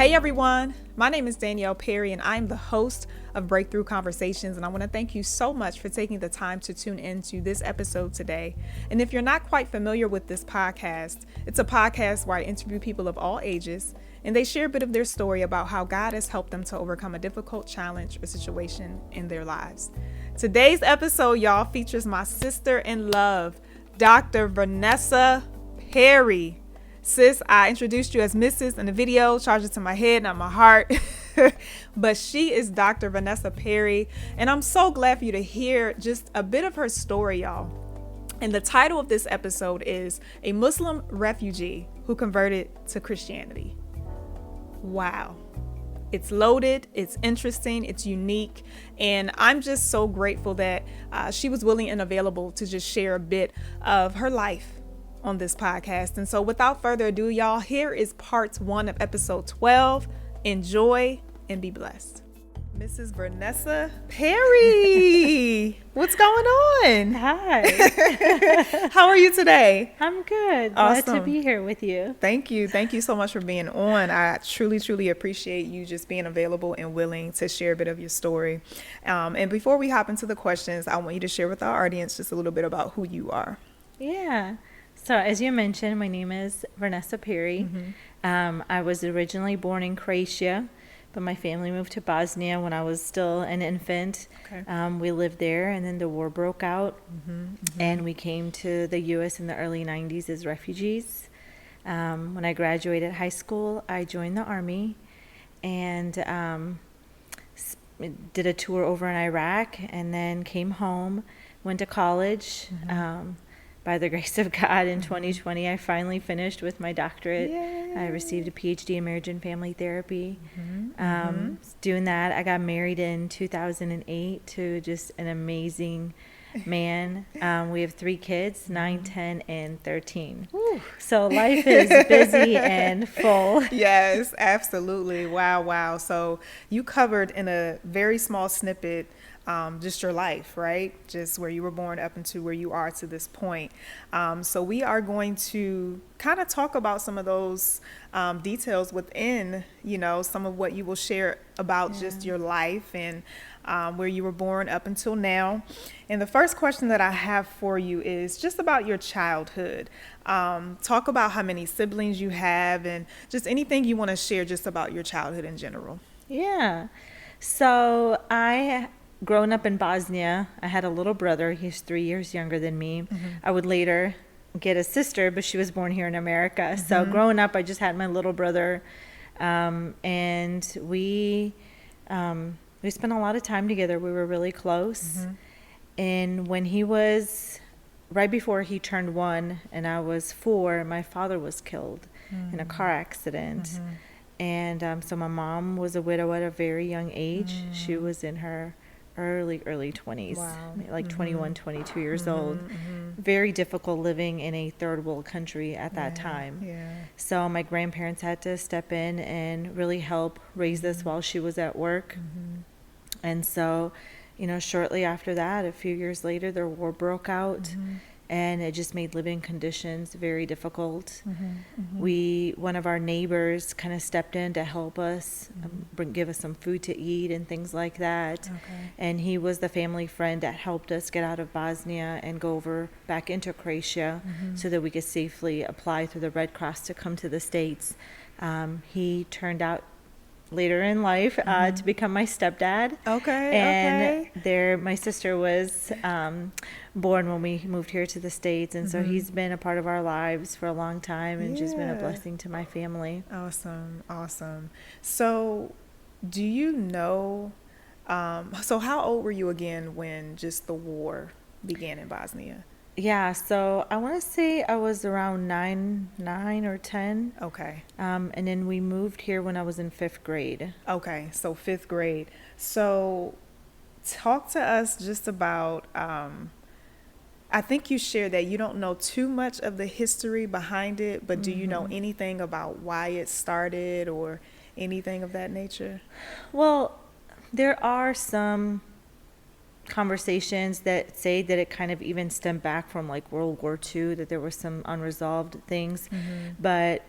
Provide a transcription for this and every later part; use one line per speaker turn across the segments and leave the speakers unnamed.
Hey everyone, my name is Danielle Perry and I'm the host of Breakthrough Conversations, and I want to thank you so much for taking the time to tune into this episode today. And if you're not quite familiar with this podcast, it's a podcast where I interview people of all ages and they share a bit of their story about how God has helped them to overcome a difficult challenge or situation in their lives. Today's episode, y'all, features my sister in love, Dr. Vernesa Perry. Sis, I introduced you as Mrs. in the video, charged it to my head, not my heart. But she is Dr. Vernesa Perry, and I'm so glad for you to hear just a bit of her story, y'all. And the title of this episode is A Muslim Refugee Who Converted to Christianity. Wow. It's loaded, it's interesting, it's unique, and I'm just so grateful that she was willing and available to just share a bit of her life on this podcast. And so without further ado, y'all, here is part 1 of episode 12. Enjoy and be blessed. Mrs. Vernesa Perry, what's going on?
Hi.
How are you today?
I'm good.
Awesome.
Glad to be here with you.
Thank you. Thank you so much for being on. I truly appreciate you just being available and willing to share a bit of your story. And before we hop into the questions, I want you to share with our audience just a little bit about who you are.
Yeah. So as you mentioned, my name is Vernesa Perry. I was originally born in Croatia, but my family moved to Bosnia when I was still an infant.
Okay.
We lived there, and then the war broke out, and we came to the U.S. in the early 90s as refugees. When I graduated high school, I joined the Army and did a tour over in Iraq, and then came home, went to college. By the grace of God, in 2020, I finally finished with my doctorate.
Yay.
I received a PhD in marriage and family therapy. Doing that, I got married in 2008 to just an amazing man. We have 3 kids, 9, 10, and 13.
Whew.
So life is busy and full.
Yes, absolutely. Wow. So you covered in a very small snippet just your life, right? Just where you were born up into where you are to this point. So we are going to kind of talk about some of those details within, some of what you will share about just your life and where you were born up until now. And the first question that I have for you is just about your childhood. Talk about how many siblings you have and just anything you want to share just about your childhood in general.
Yeah. So growing up in Bosnia, I had a little brother. He's 3 years younger than me. I would later get a sister, but she was born here in America. So growing up, I just had my little brother, and we spent a lot of time together. We were really close. And when he was, right before he turned 1 and I was 4, my father was killed in a car accident. And so my mom was a widow at a very young age. She was in her early 20s.
Wow.
Like 21, 22 years old. Very difficult living in a third world country at that time.
Yeah.
So my grandparents had to step in and really help raise us while she was at work. And so, shortly after that, a few years later, the war broke out. And it just made living conditions very difficult. One of our neighbors kind of stepped in to help us, give us some food to eat and things like that. And he was the family friend that helped us get out of Bosnia and go over back into Croatia so that we could safely apply through the Red Cross to come to the States. He turned out later in life to become my stepdad. And my sister was born when we moved here to the States, and so he's been a part of our lives for a long time and just been a blessing to my family.
Awesome. So do you know, so how old were you again when just the war began in Bosnia?
Yeah, so I want to say I was around 9 or 10.
Okay.
And then we moved here when I was in 5th grade.
Okay, so 5th grade. So talk to us just about, I think you shared that you don't know too much of the history behind it, but do you know anything about why it started or anything of that nature?
Well, there are some conversations that say that it kind of even stemmed back from like World War II, that there were some unresolved things. But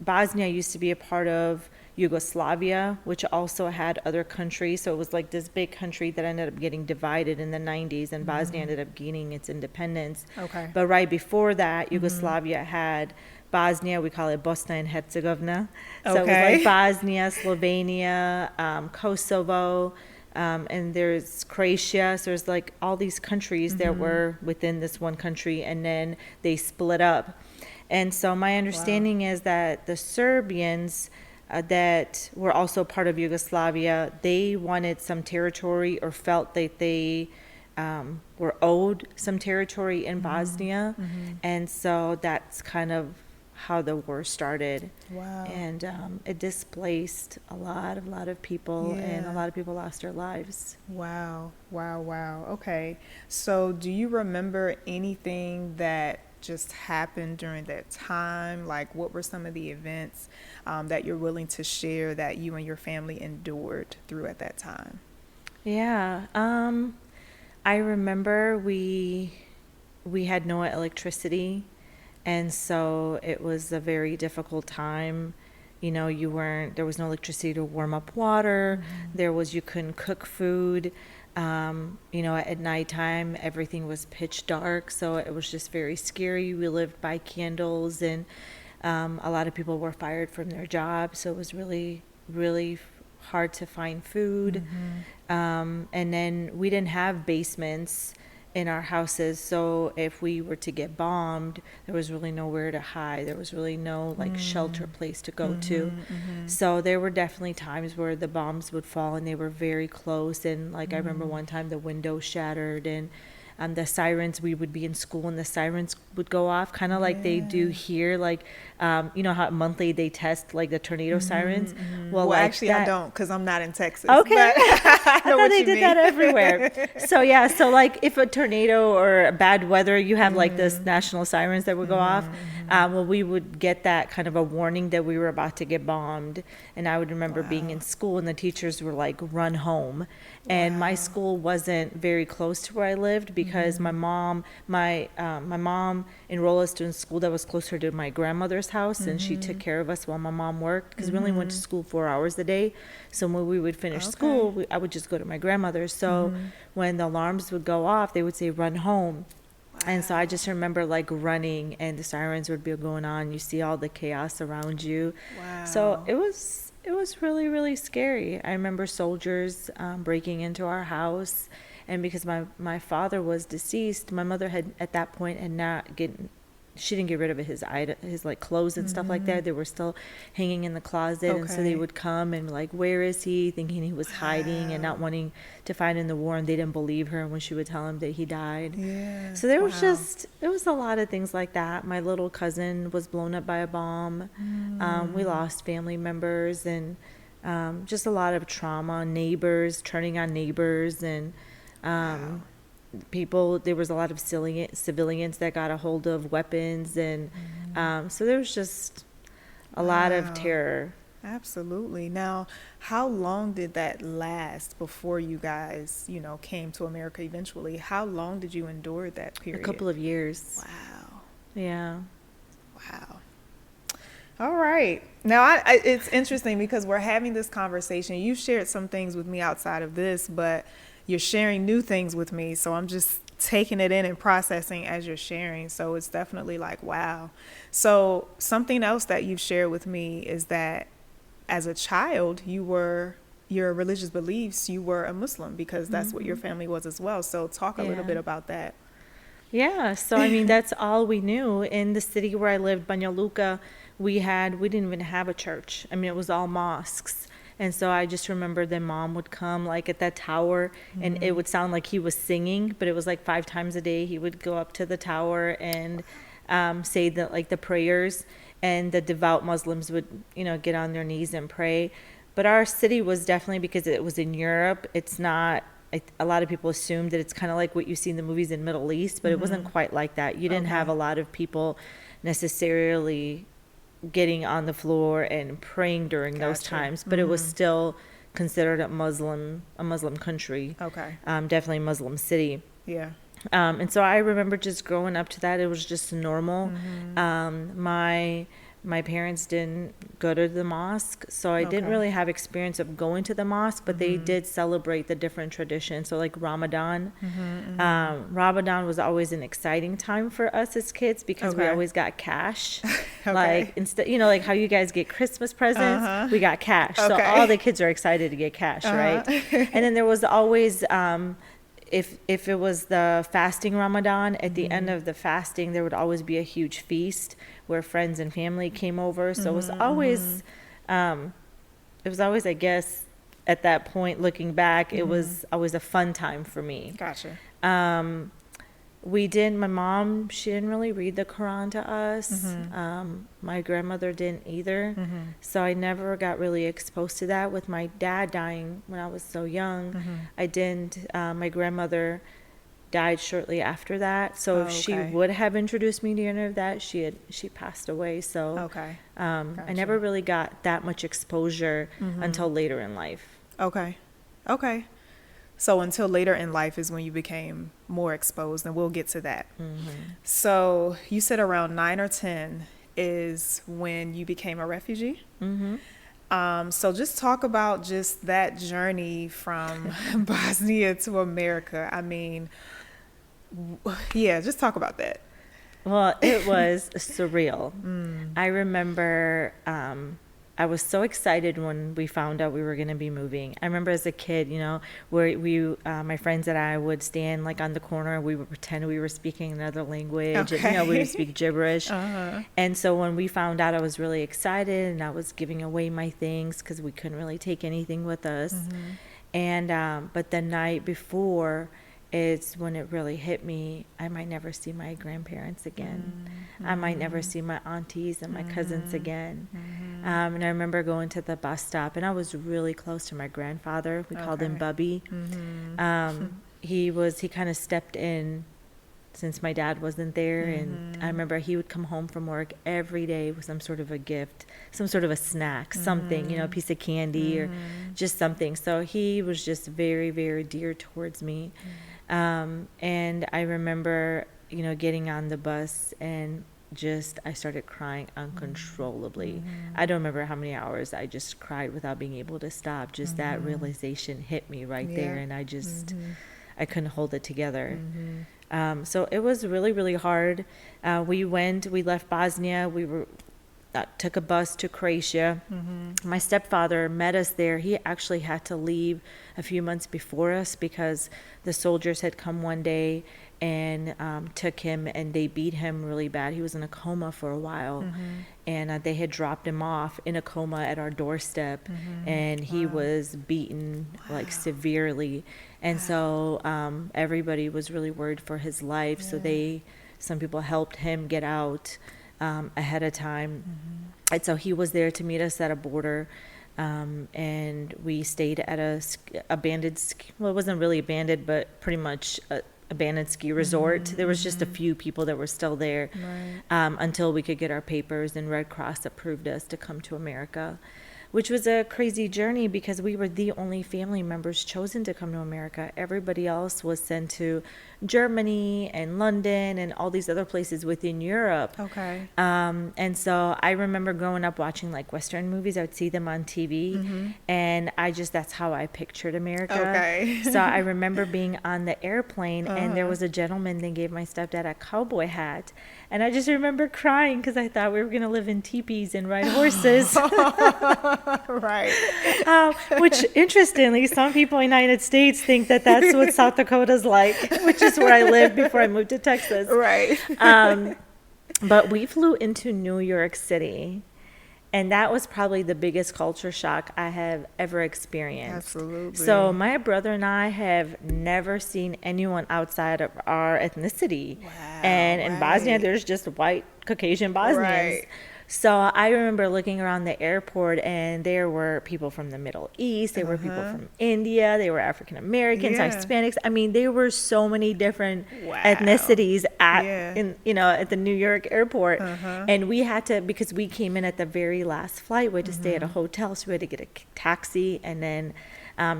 Bosnia used to be a part of Yugoslavia, which also had other countries. So it was like this big country that ended up getting divided in the 90s, and Bosnia ended up gaining its independence.
Okay.
But right before that, Yugoslavia had Bosnia, we call it Bosnia and Herzegovina. So it was
Okay.
like Bosnia, Slovenia, Kosovo, and there's Croatia. So there's like all these countries that were within this one country, and then they split up. And so my understanding is that the Serbians that were also part of Yugoslavia, they wanted some territory or felt that they were owed some territory in Bosnia. And so that's kind of how the war started.
Wow.
And it displaced a lot of people, and a lot of people lost their lives.
Wow. Okay. So do you remember anything that just happened during that time? Like, what were some of the events that you're willing to share that you and your family endured through at that time?
Yeah. I remember we had no electricity, and so it was a very difficult time. You know, there was no electricity to warm up water. You couldn't cook food. You know, at nighttime, everything was pitch dark, so it was just very scary. We lived by candles, and a lot of people were fired from their jobs, so it was really, really hard to find food. And then we didn't have basements in our houses, so if we were to get bombed, there was really nowhere to hide. There was really no like shelter place to go to. So there were definitely times where the bombs would fall and they were very close, and like I remember one time the window shattered, and the sirens, we would be in school and the sirens would go off, kind of like they do here, like you know how monthly they test like the tornado sirens.
Well,
like
actually I don't, because I'm not in Texas.
Okay.
But I know
I thought
what
they
you
did
mean.
that everywhere. So yeah, so like if a tornado or bad weather, you have like this national sirens that would go off. Well, we would get that kind of a warning that we were about to get bombed. And I would remember being in school and the teachers were like, run home. And my school wasn't very close to where I lived, because my mom enrolled us in school that was closer to my grandmother's house, and she took care of us while my mom worked, because we only went to school 4 hours a day. So when we would finish school, I would just go to my grandmother's. So when the alarms would go off, they would say, run home. And so I just remember like running, and the sirens would be going on. You see all the chaos around you.
Wow.
So it was really, really scary. I remember soldiers breaking into our house, and because my father was deceased, my mother had at that point she didn't get rid of his like clothes and stuff like that. They were still hanging in the closet, and so they would come and like, where is he? Thinking he was hiding and not wanting to fight in the war, and they didn't believe her when she would tell him that he died.
Yeah.
So there was a lot of things like that. My little cousin was blown up by a bomb. We lost family members, and just a lot of trauma. Neighbors turning on neighbors, and people. There was a lot of civilians that got a hold of weapons, and so there was just a lot of terror.
Absolutely. Now, how long did that last before you guys, came to America eventually? How long did you endure that period?
A couple of years.
Wow.
Yeah.
Wow. All right. Now, it's interesting because we're having this conversation. You shared some things with me outside of this, but you're sharing new things with me. So I'm just taking it in and processing as you're sharing. So it's definitely like, wow. So something else that you've shared with me is that as a child, your religious beliefs, you were a Muslim, because that's what your family was as well. So talk a little bit about that.
Yeah. So, I mean, that's all we knew. In the city where I lived, Banja Luka, we didn't even have a church. I mean, it was all mosques. And so I just remember that mom would come like at that tower, and it would sound like he was singing, but it was like 5 times a day. He would go up to the tower and say the prayers, and the devout Muslims would, get on their knees and pray. But our city was definitely, because it was in Europe, it's not, a lot of people assume that it's kind of like what you see in the movies in Middle East, but it wasn't quite like that. You didn't have a lot of people necessarily getting on the floor and praying during those times, but it was still considered a Muslim country.
Okay.
Definitely a Muslim city.
Yeah.
And so I remember just growing up to that. It was just normal. My my parents didn't go to the mosque, so I didn't
Okay.
really have experience of going to the mosque, but they did celebrate the different traditions. So like Ramadan. Ramadan was always an exciting time for us as kids because we
Okay.
always got cash.
Okay.
Like instead, you know, like how you guys get Christmas presents, we got cash. So
Okay.
all the kids are excited to get cash, right? And then there was always if it was the fasting Ramadan, at the end of the fasting, there would always be a huge feast where friends and family came over. So it was always, I guess, at that point, looking back, it was always a fun time for me.
Gotcha.
My mom, she didn't really read the Quran to us. My grandmother didn't either. So I never got really exposed to that. With my dad dying when I was so young, I didn't. My grandmother died shortly after that. So if she would have introduced me to any of that, she passed away. So I never really got that much exposure until later in life.
Okay. So until later in life is when you became more exposed, and we'll get to that. So you said around 9 or 10 is when you became a refugee. So just talk about just that journey from Bosnia to America. I mean, yeah, just talk about that.
Well, it was surreal. I remember I was so excited when we found out we were going to be moving. I remember as a kid, you know, where my friends and I would stand like on the corner. We would pretend we were speaking another language. And, you know, we would speak gibberish. And so when we found out, I was really excited, and I was giving away my things because we couldn't really take anything with us. And but the night before, it's when it really hit me. I might never see my grandparents again. I might never see my aunties and my cousins again. And I remember going to the bus stop, and I was really close to my grandfather. We called him Bubby. He kind of stepped in since my dad wasn't there. And I remember he would come home from work every day with some sort of a gift, some sort of a snack, something, you know, a piece of candy or just something. So he was just very, very dear towards me. And I remember, you know, getting on the bus and I started crying uncontrollably. I don't remember how many hours I just cried without being able to stop. Just that realization hit me right there, and I couldn't hold it together. So it was really, really hard. We left Bosnia. Took a bus to Croatia. My stepfather met us there. He actually had to leave a few months before us because the soldiers had come one day and took him, and they beat him really bad. He was in a coma for a while, and they had dropped him off in a coma at our doorstep, and he was beaten like severely. And so everybody was really worried for his life. So some people helped him get out ahead of time. And so he was there to meet us at a border, and we stayed at a abandoned well, it wasn't really abandoned, but pretty much abandoned ski resort. There was just a few people that were still there until we could get our papers, and Red Cross approved us to come to America, which was a crazy journey because we were the only family members chosen to come to America. Everybody else was sent to Germany and London and all these other places within Europe. And so I remember growing up watching like Western movies. I would see them on TV, and that's how I pictured America. So I remember being on the airplane, and there was a gentleman that gave my stepdad a cowboy hat. And I just remember crying because I thought we were going to live in teepees and ride horses. Which, interestingly, some people in the United States think that that's what South Dakota's like, which is where I lived before I moved to Texas. But we flew into New York City, and that was probably the biggest culture shock I have ever experienced. So my brother and I have never seen anyone outside of our ethnicity. And in Bosnia, there's just white Caucasian Bosnians. So I remember looking around the airport, and there were people from the Middle East. There were people from India. They were African Americans, Hispanics. I mean, there were so many different ethnicities at the New York airport. And we had to, because we came in at the very last flight, we had to stay at a hotel, so we had to get a taxi, and then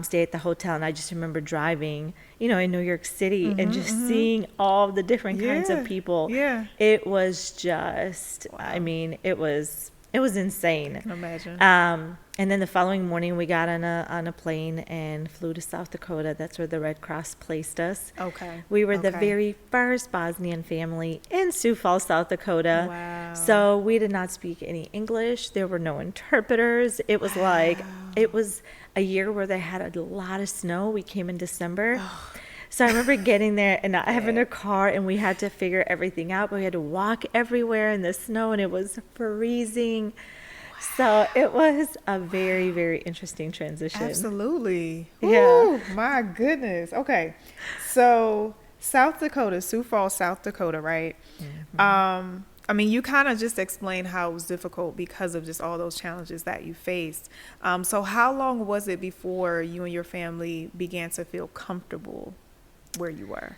stay at the hotel. And I just remember driving, in New York City and just seeing all the different kinds of people.
Yeah.
It was just, I mean, it was insane.
I can imagine.
And then the following morning we got on a plane and flew to South Dakota. That's where the Red Cross placed us.
Okay.
We were the very first Bosnian family in Sioux Falls, South Dakota.
Wow.
So we did not speak any English. There were no interpreters. It was it was a year where they had a lot of snow. We came in December. So I remember getting there and not having a car, and we had to figure everything out. But we had to walk everywhere in the snow, and it was freezing. So it was a very, very interesting transition.
Absolutely.
Yeah.
Ooh, my goodness. Okay. So South Dakota, Sioux Falls, South Dakota, right? Mm-hmm. I mean, you kind of just explained how it was difficult because of just all those challenges that you faced. So how long was it before you and your family began to feel comfortable where you were?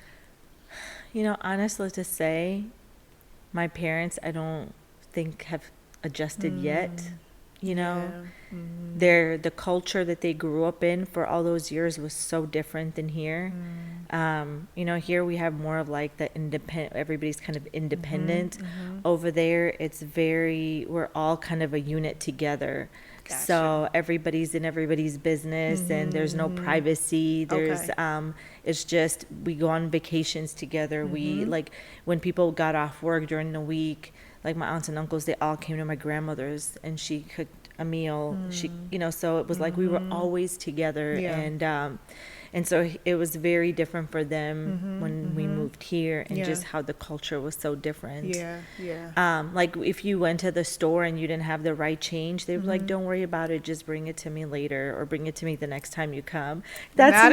Honestly to say, my parents, I don't think have adjusted yet. The culture that they grew up in for all those years was so different than here. Here we have more of like the independent, everybody's kind of independent. Over there it's we're all kind of a unit together. Gotcha. So everybody's in everybody's business, and there's no privacy. There's it's just we go on vacations together. We like when people got off work during the week, like my aunts and uncles, they all came to my grandmother's and she cooked a meal. She, so it was like we were always together. And so it was very different for them when we moved here, and just how the culture was so different. Like if you went to the store and you didn't have the right change, they were like, don't worry about it, just bring it to me later, or bring it to me the next time you come. That's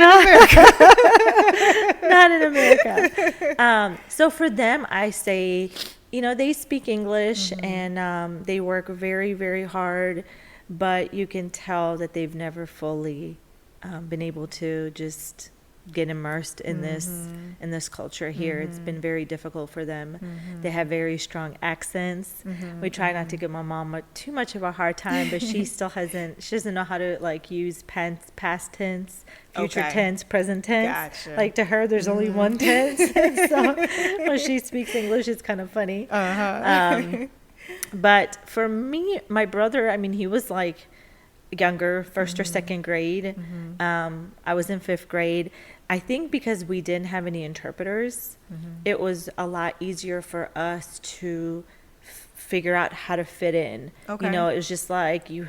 not in America. So for them, I say, they speak English and they work very, very hard, but you can tell that they've never fully been able to just get immersed in this culture here. It's been very difficult for them. They have very strong accents. We try not to give my mom too much of a hard time, but she doesn't know how to like use past tense, future tense, present tense. Gotcha. Like to her there's only one tense. So when she speaks English it's kind of funny. But for me, my brother, I mean, he was like younger, first or second grade. I was in fifth grade. I think because we didn't have any interpreters, it was a lot easier for us to figure out how to fit in. It was just like it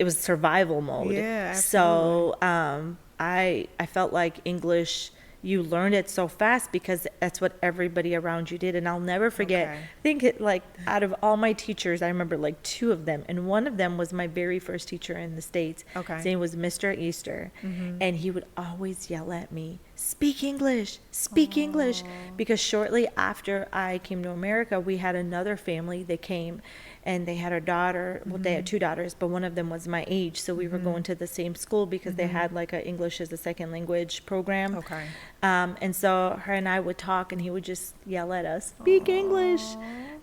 was survival mode. Yeah, absolutely. So I felt like English, you learned it so fast because that's what everybody around you did. And I'll never forget, I think out of all my teachers, I remember like two of them. And one of them was my very first teacher in the States. His name was Mr. Easter. And he would always yell at me, speak English, speak English. Because shortly after I came to America, we had another family that came, and they had a daughter. Well, they had two daughters, but one of them was my age. So we were going to the same school because they had like a English as a second language program. And so her and I would talk, and he would just yell at us, speak English.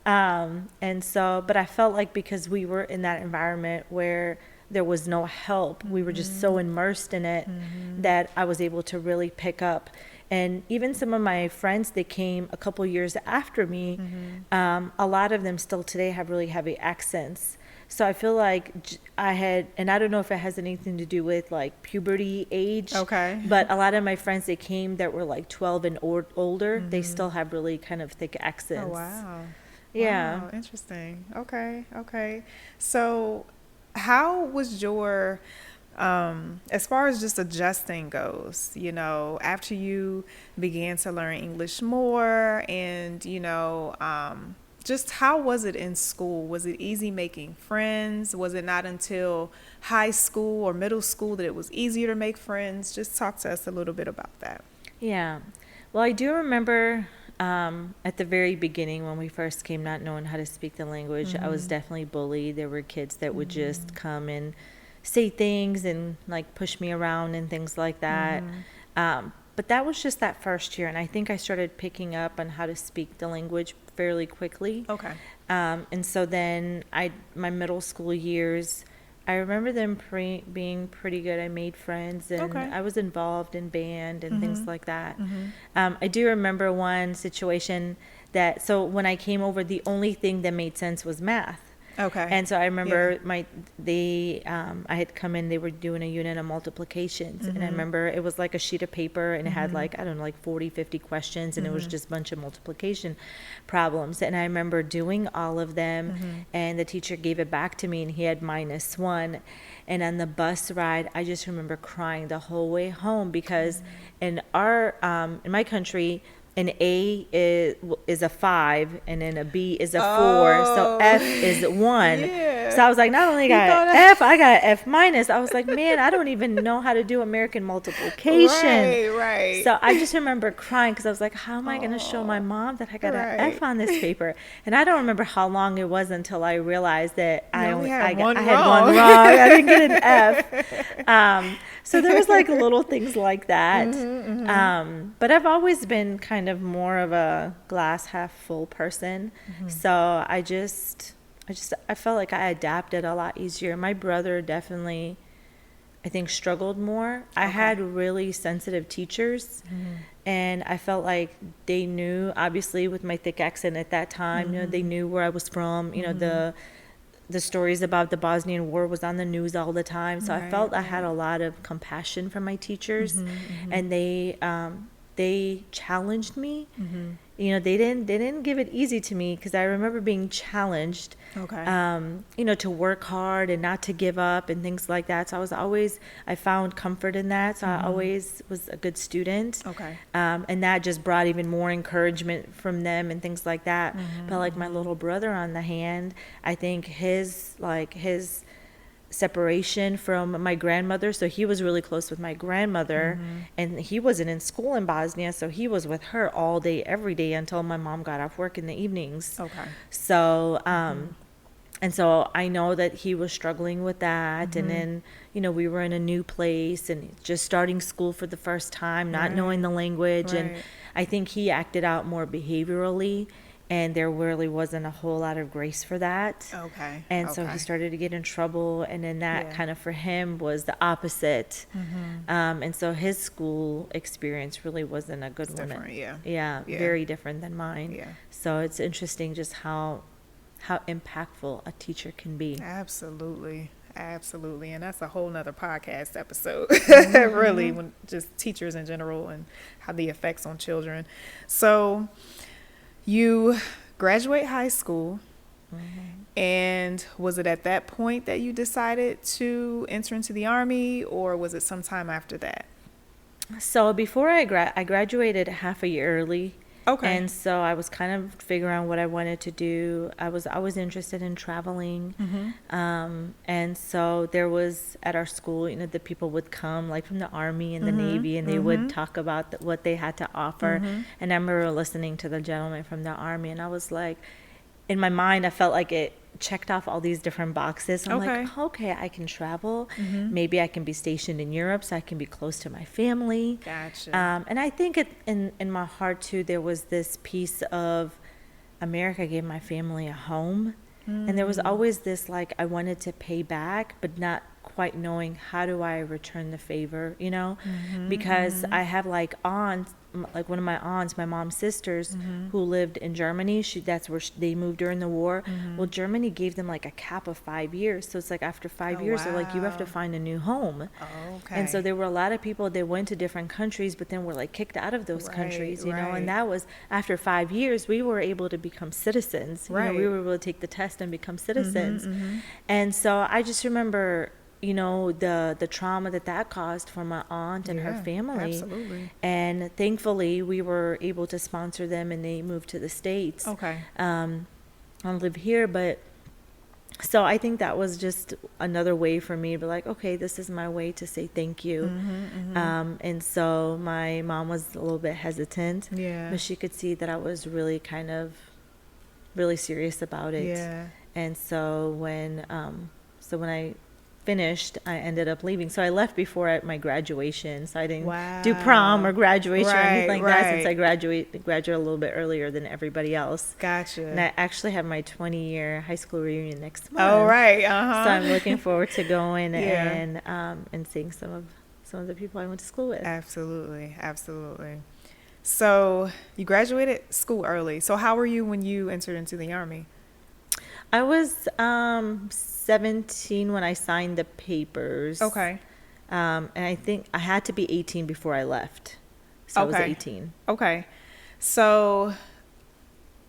And so, but I felt like because we were in that environment where there was no help, we were just so immersed in it that I was able to really pick up. And even some of my friends that came a couple years after me, a lot of them still today have really heavy accents. So I feel like I had, and I don't know if it has anything to do with like puberty age, but a lot of my friends that came that were like 12 and older, they still have really kind of thick accents.
Oh, wow.
Yeah.
Wow, interesting. Okay. So how was your... as far as just adjusting goes, after you began to learn English more, and, just how was it in school? Was it easy making friends? Was it not until high school or middle school that it was easier to make friends? Just talk to us a little bit about that.
Yeah. Well, I do remember at the very beginning when we first came, not knowing how to speak the language, I was definitely bullied. There were kids that would just come and say things and like push me around and things like that. But that was just that first year, and I think I started picking up on how to speak the language fairly quickly. And so then my middle school years I remember them being pretty good. I made friends, and
Okay.
I was involved in band and things like that.
Mm-hmm.
I do remember one situation so when I came over, the only thing that made sense was math.
Okay.
And so I remember
Yeah.
I had come in, they were doing a unit of multiplications. And I remember it was like a sheet of paper, and it had like, I don't know, like 40, 50 questions, and it was just a bunch of multiplication problems. And I remember doing all of them, and the teacher gave it back to me, and he had -1. And on the bus ride, I just remember crying the whole way home, because in my country, an A is a 5, and then a B is a 4, so F is 1.
Yeah.
So I was like, not only got F, I got F-. I was like, man, I don't even know how to do American multiplication.
Right.
So I just remember crying, because I was like, how am I going to show my mom that I got an F on this paper? And I don't remember how long it was until I realized that I had one wrong. I didn't get an F. So there was like little things like that. But I've always been kind of more of a glass half full person. So I felt like I adapted a lot easier. My brother definitely, I think, struggled more. I had really sensitive teachers, and I felt like they knew, obviously with my thick accent at that time, they knew where I was from. The stories about the Bosnian War was on the news all the time. So I felt I had a lot of compassion from my teachers, and they challenged me. They didn't give it easy to me, because I remember being challenged, to work hard and not to give up and things like that. So I found comfort in that. So I always was a good student. And that just brought even more encouragement from them and things like that. But like my little brother, on the hand, I think his separation from my grandmother, so he was really close with my grandmother, and he wasn't in school in Bosnia, so he was with her all day every day until my mom got off work in the evenings. So and so I know that he was struggling with that. And then we were in a new place and just starting school for the first time, not knowing the language, and I think he acted out more behaviorally, and there really wasn't a whole lot of grace for that. And so he started to get in trouble, and then that kind of for him was the opposite. And so his school experience really wasn't a good one. Very different than mine. So it's interesting just how impactful a teacher can be.
Absolutely. And that's a whole nother podcast episode. Really, when just teachers in general and how the effects on children. So you graduate high school, and was it at that point that you decided to enter into the Army, or was it sometime after that?
So before I graduated half a year early. And so I was kind of figuring out what I wanted to do. I was always interested in traveling. And so there was, at our school, the people would come like from the Army and the Navy, and they would talk about what they had to offer. And I remember listening to the gentleman from the Army, and I was like, in my mind, I felt like it checked off all these different boxes. I'm like, okay, I can travel. Maybe I can be stationed in Europe, so I can be close to my family.
Gotcha.
And I think in my heart too, there was this piece of America gave my family a home, and there was always this like I wanted to pay back, but not quite knowing how do I return the favor, because I have like aunts. Like one of my aunts, my mom's sisters, who lived in Germany. That's where they moved during the war. Well, Germany gave them like a cap of 5 years. So it's like after 5 years, they're like, you have to find a new home. And so there were a lot of people that went to different countries, but then were like kicked out of those countries, you know. And that was after 5 years, we were able to become citizens. We were able to take the test and become citizens. And so I just remember, the trauma that caused for my aunt and her family.
Absolutely.
And thankfully, we were able to sponsor them, and they moved to the States. And live here. But so I think that was just another way for me to be like, okay, this is my way to say thank you. And so my mom was a little bit hesitant, but she could see that I was really really serious about it. And so when I finished, I ended up leaving. So I left before at my graduation. So I didn't do prom or graduation or anything like that, since I graduated a little bit earlier than everybody else.
Gotcha.
And I actually have my 20-year high school reunion next month.
Oh, right. Uh-huh.
So I'm looking forward to going and seeing some of the people I went to school with.
Absolutely. Absolutely. So you graduated school early. So how were you when you entered into the Army?
I was 17 when I signed the papers.
Okay.
And I think I had to be 18 before I left. So I was 18.
Okay. So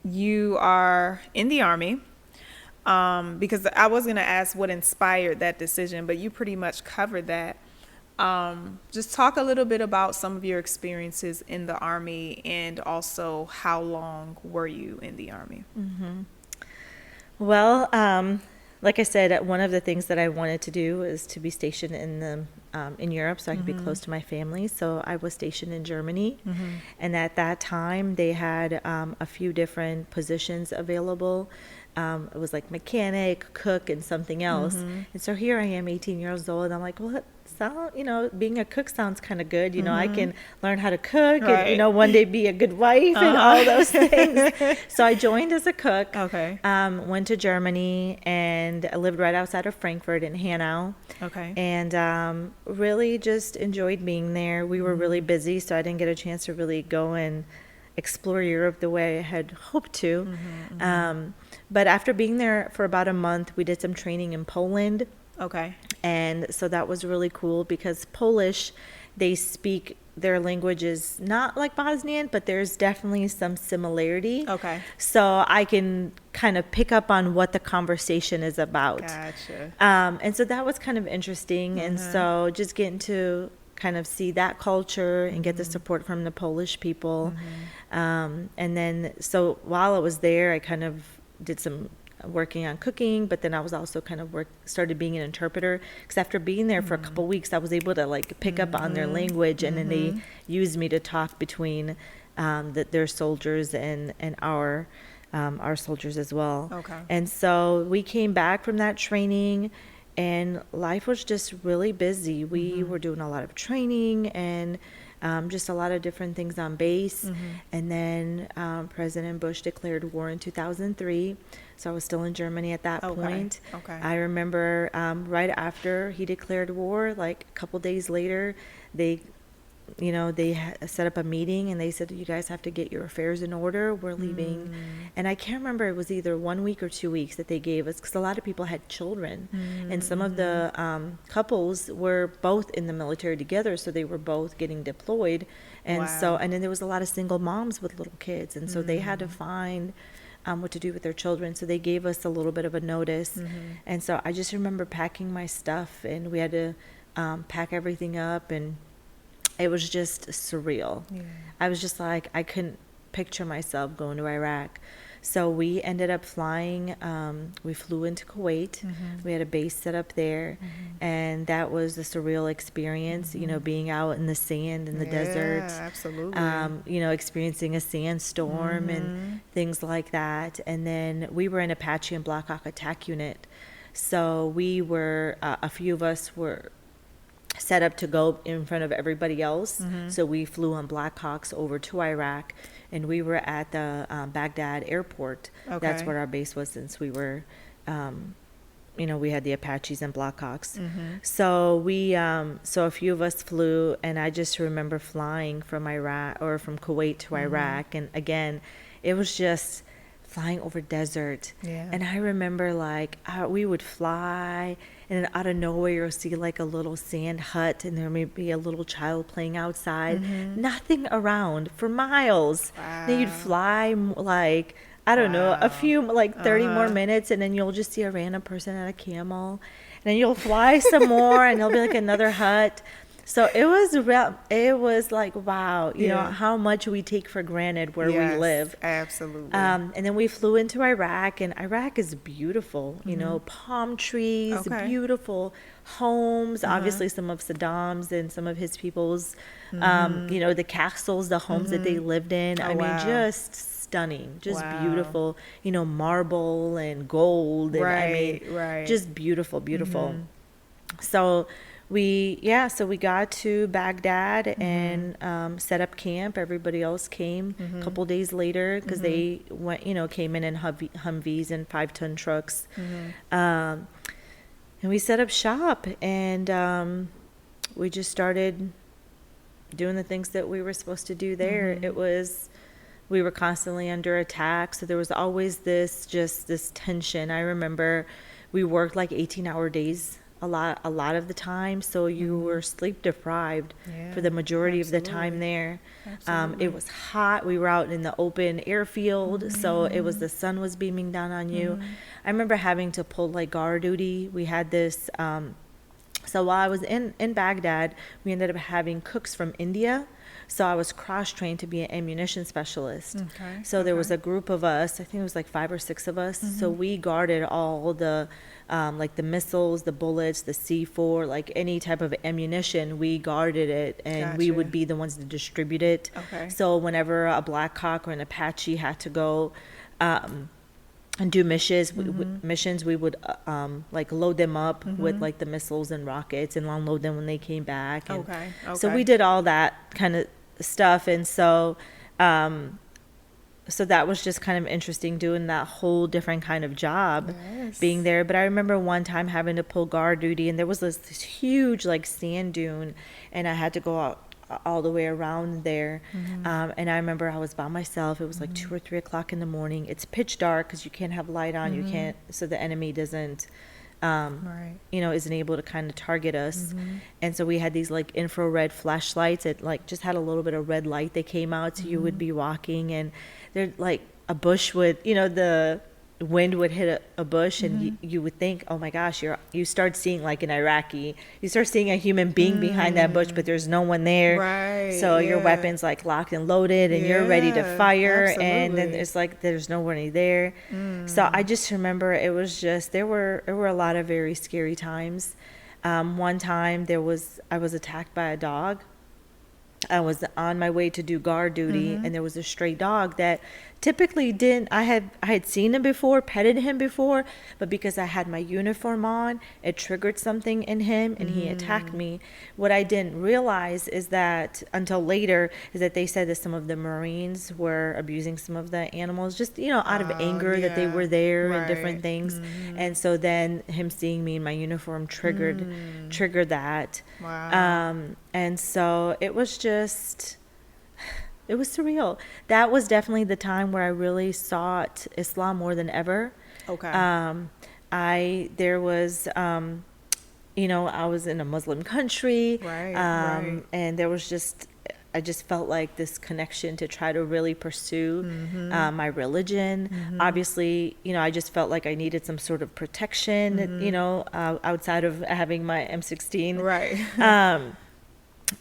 you are in the Army, because I was going to ask what inspired that decision, but you pretty much covered that. Just talk a little bit about some of your experiences in the Army, and also how long were you in the Army?
Mm-hmm. Well, like I said, one of the things that I wanted to do was to be stationed in Europe, so I could be close to my family. So I was stationed in Germany, and at that time they had a few different positions available. It was like mechanic, cook, and something else. And so here I am, 18 years old, and I'm like, well, being a cook sounds kind of good. I can learn how to cook,
right.
and one day be a good wife and all those things. So I joined as a cook.
Okay.
Went to Germany, and I lived right outside of Frankfurt in Hanau.
Okay.
And really just enjoyed being there. We were really busy, so I didn't get a chance to really go and explore Europe the way I had hoped to. But after being there for about a month, we did some training in Poland.
Okay.
And so that was really cool, because Polish, they speak, their language is not like Bosnian, but there's definitely some similarity.
Okay.
So I can kind of pick up on what the conversation is about.
Gotcha.
And so that was kind of interesting. And so just getting to kind of see that culture and get the support from the Polish people. And then, so while I was there, I kind of did some working on cooking, but then I was also kind of started being an interpreter, because after being there for a couple weeks, I was able to like pick up on their language, and then they used me to talk between their soldiers and our soldiers as well.
Okay.
And so we came back from that training, and life was just really busy. We were doing a lot of training and just a lot of different things on base. And then President Bush declared war in 2003. So I was still in Germany at that point.
Okay.
I remember right after he declared war, like a couple days later, they set up a meeting, and they said, you guys have to get your affairs in order. We're leaving. And I can't remember, it was either 1 week or 2 weeks that they gave us, because a lot of people had children. And some of the couples were both in the military together, so they were both getting deployed. And and then there was a lot of single moms with little kids. And so they had to find what to do with their children. So they gave us a little bit of a notice. And so I just remember packing my stuff, and we had to pack everything up, and it was just surreal. Yeah. I was just like, I couldn't picture myself going to Iraq. So we ended up flying. We flew into Kuwait. We had a base set up there, and that was a surreal experience. Being out in the sand in the desert. Absolutely. Experiencing a sandstorm and things like that. And then we were an Apache and Black Hawk attack unit. So we were a few of us were set up to go in front of everybody else. So we flew on Black Hawks over to Iraq, and we were at the Baghdad airport. Okay. That's where our base was, since we were, we had the Apaches and Black Hawks. So we, so a few of us flew, and I just remember flying from Iraq or from Kuwait to Iraq. And again, it was just flying over desert. Yeah. And I remember we would fly, and then out of nowhere you'll see like a little sand hut, and there may be a little child playing outside. Nothing around for miles. Wow. Then you'd fly like, I don't know, a few, like 30 more minutes, and then you'll just see a random person at a camel. And then you'll fly some more, and there'll be like another hut. So it was like, wow, you know, how much we take for granted where we live.
Absolutely.
And then we flew into Iraq, and Iraq is beautiful, you know, palm trees, beautiful homes, obviously some of Saddam's and some of his people's, you know, the castles, the homes that they lived in. I mean, just stunning, just beautiful, you know, marble and gold. And, I mean, just beautiful, beautiful. So we got to Baghdad and set up camp. Everybody else came a couple days later because they went, came in Humvees and 5-ton trucks. And we set up shop, and we just started doing the things that we were supposed to do there. We were constantly under attack, so there was always this tension. I remember we worked like 18-hour days a lot of the time, so you were sleep deprived for the majority of the time there. It was hot. We were out in the open airfield, so the sun was beaming down on you. I remember having to pull like guard duty. We had this so while I was in Baghdad, we ended up having cooks from India. So I was cross-trained to be an ammunition specialist. So there was a group of us, I think it was like 5 or 6 of us. So we guarded all the, like the missiles, the bullets, the C4, like any type of ammunition, we guarded it, and we would be the ones to distribute it. So whenever a Black Hawk or an Apache had to go and do missions, we would like load them up with like the missiles and rockets and unload them when they came back. And so we did all that kind of stuff, and so that was just kind of interesting, doing that whole different kind of job, being there. But I remember one time having to pull guard duty, and there was this huge like sand dune, and I had to go out all the way around there. And I remember I was by myself. It was like 2 or 3 o'clock in the morning. It's pitch dark because you can't have light on. You can't, so the enemy doesn't isn't able to kind of target us. And so we had these like infrared flashlights that like just had a little bit of red light that came out. So you would be walking, and there like a bush would, the wind would hit a bush, and you would think, oh my gosh, you start seeing like an Iraqi, you start seeing a human being behind that bush, but there's no one there. So your weapon's like locked and loaded, and you're ready to fire. And then there's nobody there. So I just remember it was just, there were a lot of very scary times. One time I was attacked by a dog. I was on my way to do guard duty, and there was a stray dog that typically I had seen him before, petted him before, but because I had my uniform on, it triggered something in him, and he attacked me. What I didn't realize is that until later is that they said that some of the Marines were abusing some of the animals, just out of anger that they were there and different things. And so then him seeing me in my uniform triggered that. And so it was surreal. That was definitely the time where I really sought Islam more than ever. I was in a Muslim country, and there was I just felt like this connection to try to really pursue my religion. Obviously, I just felt like I needed some sort of protection, outside of having my M16.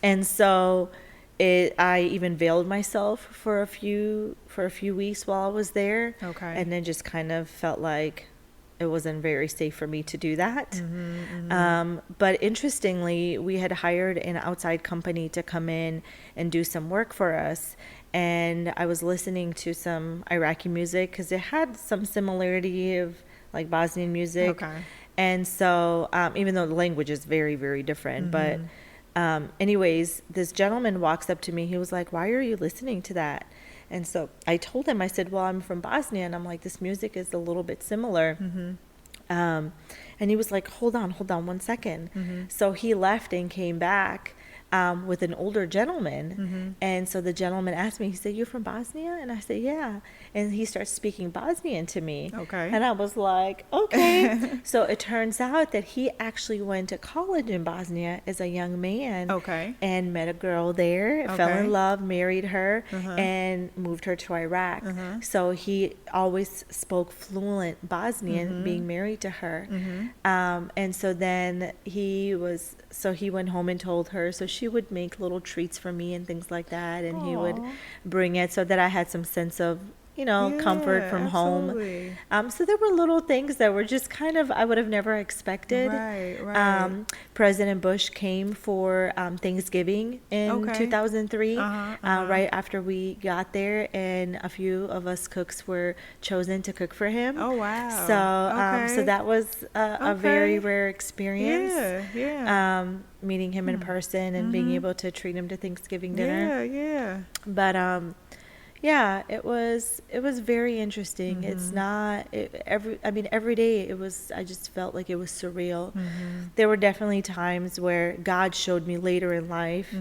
And so I even veiled myself for a few weeks while I was there. And then just kind of felt like it wasn't very safe for me to do that. But interestingly, we had hired an outside company to come in and do some work for us. And I was listening to some Iraqi music because it had some similarity of like Bosnian music. And so even though the language is very, very different, but anyways, this gentleman walks up to me. He was like, "Why are you listening to that?" And so I told him, I said, "Well, I'm from Bosnia," and I'm like, "This music is a little bit similar." And he was like, hold on 1 second. So he left and came back with an older gentleman. And so the gentleman asked me, he said, "You're from Bosnia?" And I said, "Yeah." And he starts speaking Bosnian to me. And I was like, okay. So it turns out that he actually went to college in Bosnia as a young man. And met a girl there, fell in love, married her, and moved her to Iraq. So he always spoke fluent Bosnian, being married to her. And so then he went home and told her, so she would make little treats for me and things like that, and he would bring it so that I had some sense of comfort from
absolutely.
home. So there were little things that were just kind of, I would have never expected.
Right.
President Bush came for Thanksgiving in 2003, right after we got there, and a few of us cooks were chosen to cook for him.
Oh, wow.
So that was a very rare experience. Meeting him in person and being able to treat him to Thanksgiving dinner. But yeah, it was very interesting. It's not every day I just felt like it was surreal. There were definitely times where God showed me later in life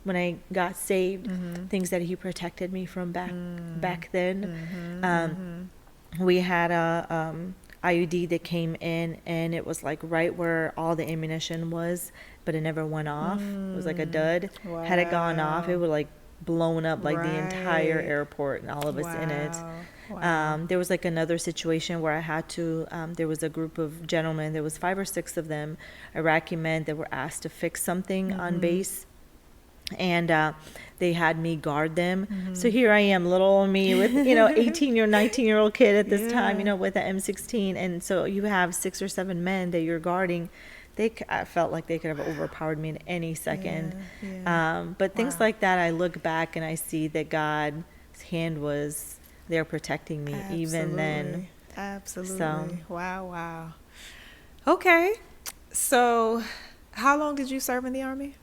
when I got saved things that he protected me from back then. We had a IUD that came in, and it was like right where all the ammunition was, but it never went off. It was like a dud.
Wow.
Had it gone off, it would like blown up like the entire airport and all of us in it. There was like another situation where I had to, there was a group of gentlemen, there was 5 or 6 of them, Iraqi men, that were asked to fix something on base. And they had me guard them. So here I am, little old me with, 18 or 19-year-old kid at this time, with an M16. And so you have 6 or 7 men that you're guarding. I felt like they could have overpowered me in any second. But things like that, I look back and I see that God's hand was there protecting me even then.
Absolutely.
So.
Wow. Okay. So how long did you serve in the Army?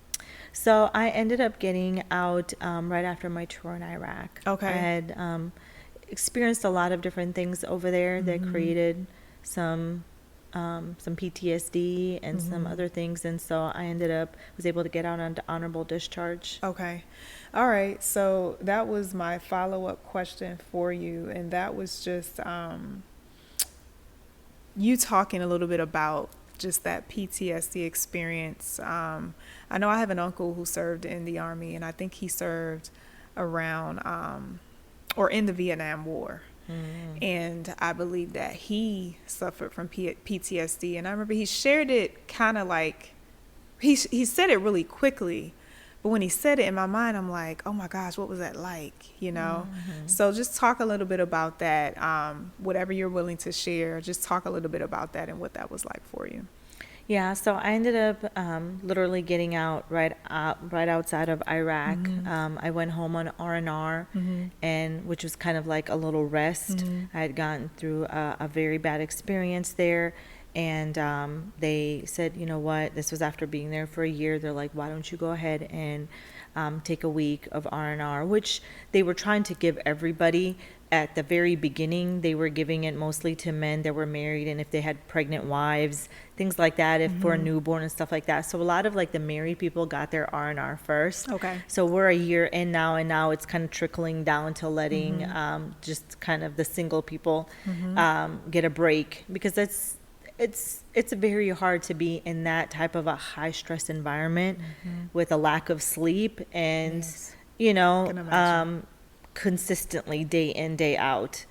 So I ended up getting out right after my tour in Iraq.
Okay.
I had experienced a lot of different things over there that created some PTSD and some other things, and so I was able to get out on honorable discharge.
Okay. All right. So that was my follow-up question for you, and that was just you talking a little bit about just that PTSD experience. I know I have an uncle who served in the Army, and I think he served around or in the Vietnam War. And I believe that he suffered from PTSD. And I remember he shared it kind of like, he said it really quickly. But when he said it, in my mind, I'm like, oh my gosh, what was that like? So just talk a little bit about that. Whatever you're willing to share, just talk a little bit about that and what that was like for you.
Yeah, so I ended up literally getting out right outside of Iraq. I went home on R&R, and which was kind of like a little rest. I had gone through a very bad experience there, and they said, you know what, this was after being there for a year. They're like, why don't you go ahead and take a week of R&R, which they were trying to give everybody. At the very beginning, they were giving it mostly to men that were married, and if they had pregnant wives, things like that, if for a newborn and stuff like that. So a lot of like the married people got their R&R first. Okay. So we're a year in now, and now it's kind of trickling down to letting just kind of the single people get a break, because it's very hard to be in that type of a high stress environment with a lack of sleep and consistently day in, day out.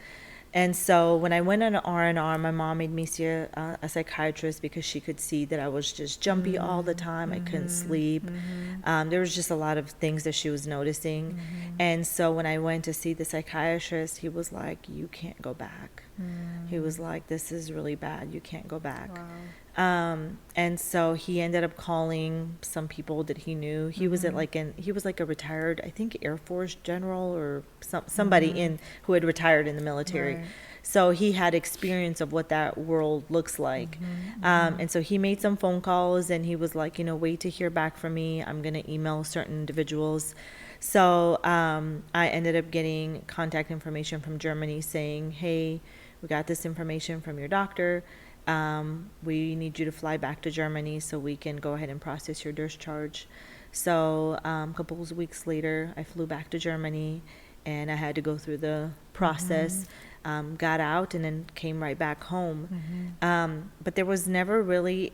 And so when I went on R&R, my mom made me see a psychiatrist because she could see that I was just jumpy all the time. I couldn't sleep. There was just a lot of things that she was noticing. And so when I went to see the psychiatrist, he was like, you can't go back. He was like, this is really bad. You can't go back. Wow. And so he ended up calling some people that he knew. He was he was like a retired, I think, Air Force general or somebody who had retired in the military. Right. So he had experience of what that world looks like. And so he made some phone calls, and he was like, wait to hear back from me. I'm going to email certain individuals. So I ended up getting contact information from Germany saying, hey, we got this information from your doctor. We need you to fly back to Germany so we can go ahead and process your discharge. So a couple of weeks later, I flew back to Germany, and I had to go through the process, got out, and then came right back home. But there was never really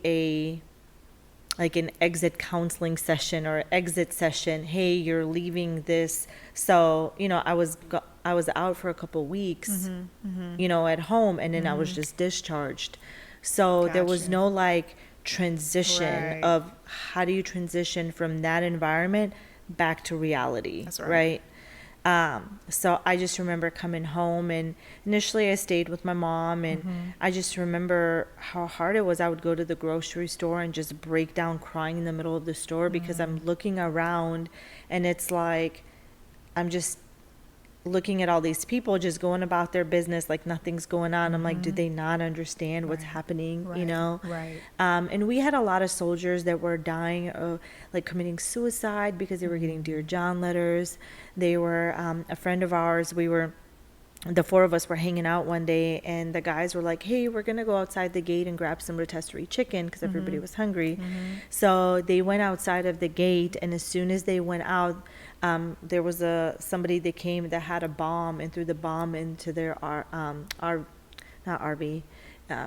an exit counseling session or exit session. Hey, you're leaving this. So, I was out for a couple of weeks, at home, and then I was just discharged. So there was no transition of how do you transition from that environment back to reality. That's right. So I just remember coming home, and initially I stayed with my mom, and I just remember how hard it was. I would go to the grocery store and just break down crying in the middle of the store because I'm looking around, and it's like I'm just looking at all these people just going about their business like nothing's going on. I'm like, do they not understand what's happening, you know?
Right.
And we had a lot of soldiers that were dying of like committing suicide because they were getting Dear John letters. They were a friend of ours. The four of us were hanging out one day, and the guys were like, hey, we're going to go outside the gate and grab some rotisserie chicken because everybody was hungry. So they went outside of the gate, and as soon as they went out, there was somebody that came that had a bomb and threw the bomb into their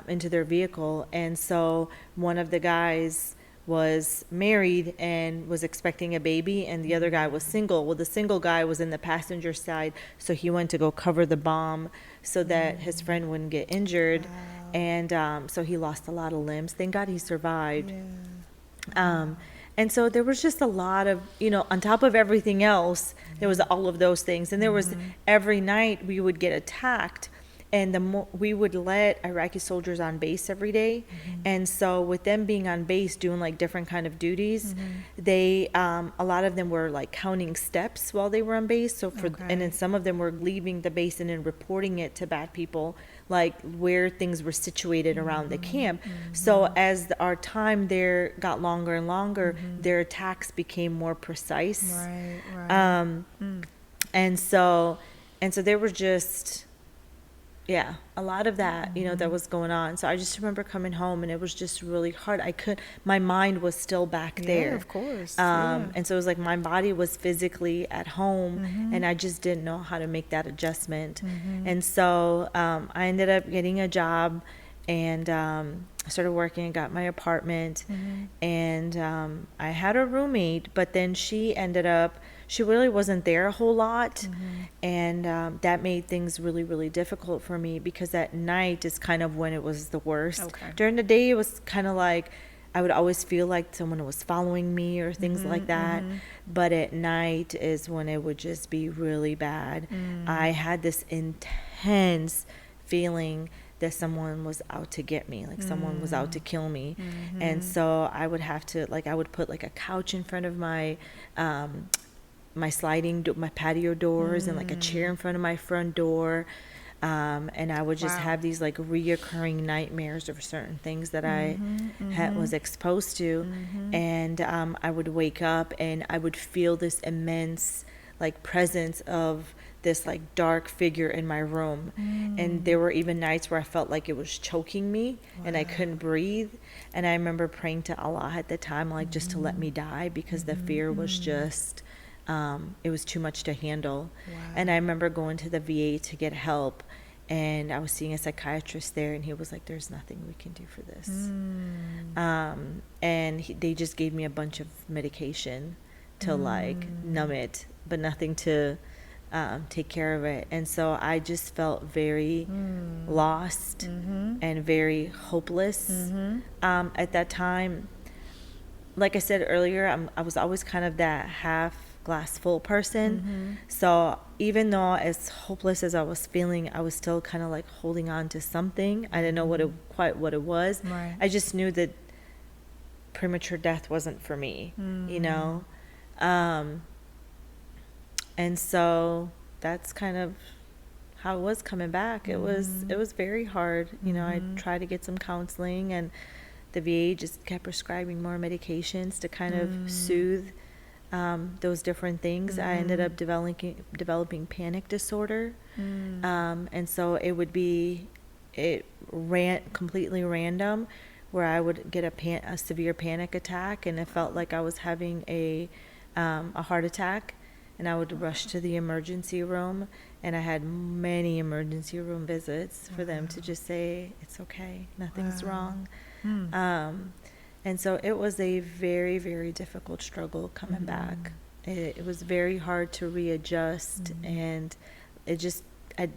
into their vehicle. And so one of the guys was married and was expecting a baby, and the other guy was single. Well, the single guy was in the passenger side, so he went to go cover the bomb so that his friend wouldn't get injured. And so he lost a lot of limbs. Thank God he survived. And so there was just a lot of, on top of everything else, there was all of those things. And there was every night we would get attacked. And we would let Iraqi soldiers on base every day. And so with them being on base doing like different kind of duties, they a lot of them were like counting steps while they were on base. So and then some of them were leaving the base and then reporting it to bad people, like where things were situated around the camp. So as our time there got longer and longer, their attacks became more precise. And so there was just a lot of that, that was going on. So I just remember coming home, and it was just really hard. My mind was still back there.
Yeah, of course.
And so it was like my body was physically at home, and I just didn't know how to make that adjustment. And so I ended up getting a job, and I started working and got my apartment. And I had a roommate, but then she really wasn't there a whole lot. And that made things really, really difficult for me, because at night is kind of when it was the worst. During the day, it was kind of like I would always feel like someone was following me or things like that. But at night is when it would just be really bad. I had this intense feeling that someone was out to get me, like someone was out to kill me. And so I would have to, I would put like a couch in front of my my patio doors, and like a chair in front of my front door. And I would just have these like reoccurring nightmares of certain things that I was exposed to. And I would wake up and I would feel this immense like presence of this like dark figure in my room. And there were even nights where I felt like it was choking me and I couldn't breathe. And I remember praying to Allah at the time, like just to let me die, because the fear was just it was too much to handle. And I remember going to the VA to get help, and I was seeing a psychiatrist there, and he was like, there's nothing we can do for this. And they just gave me a bunch of medication to like numb it, but nothing to take care of it. And so I just felt very lost and very hopeless at that time. Like I said earlier, I was always kind of that half glass full person. So even though as hopeless as I was feeling, I was still kind of like holding on to something. I didn't know quite what it was. I just knew that premature death wasn't for me, and so that's kind of how it was coming back. It was very hard. I tried to get some counseling, and the VA just kept prescribing more medications to kind of soothe those different things. I ended up developing panic disorder. And so it ran completely random, where I would get a severe panic attack, and it felt like I was having a heart attack, and I would rush to the emergency room, and I had many emergency room visits for them to just say, it's okay, nothing's wrong. And so it was a very, very difficult struggle coming back. It was very hard to readjust, and I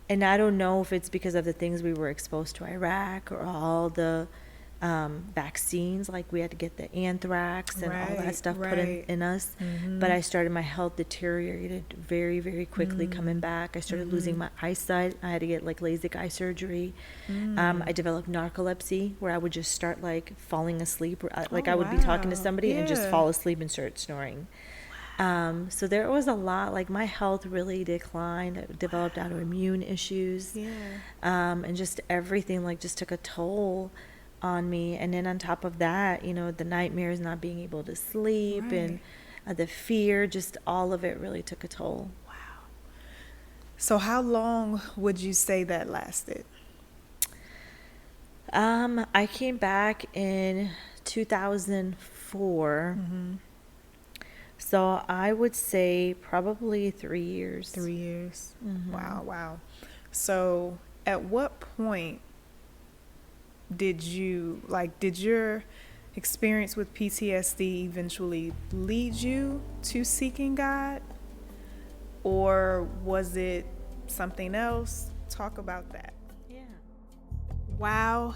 don't know if it's because of the things we were exposed to Iraq, or all the vaccines, like we had to get the anthrax and all that stuff put in us. But I started, my health deteriorated very, very quickly coming back. I started losing my eyesight. I had to get like LASIK eye surgery. I developed narcolepsy, where I would just start like falling asleep. Like I would be talking to somebody and just fall asleep and start snoring. So there was a lot, like my health really declined. I developed autoimmune issues. And just everything like just took a toll on me. And then on top of that, you know, the nightmares, not being able to sleep, and the fear, just all of it really took a toll.
Wow. So how long would you say that lasted?
I came back in 2004. So I would say probably 3 years.
3 years. Wow. So at what point did your experience with PTSD eventually lead you to seeking God? Or was it something else? Talk about that.
Yeah.
Wow.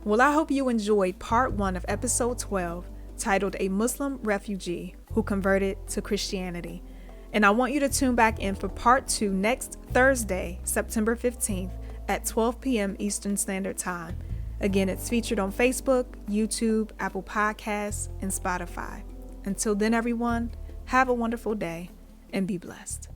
Well, I hope you enjoyed part 1 of episode 12, titled A Muslim Refugee Who Converted to Christianity. And I want you to tune back in for part 2 next Thursday, September 15th at 12 p.m. Eastern Standard Time. Again, it's featured on Facebook, YouTube, Apple Podcasts, and Spotify. Until then, everyone, have a wonderful day and be blessed.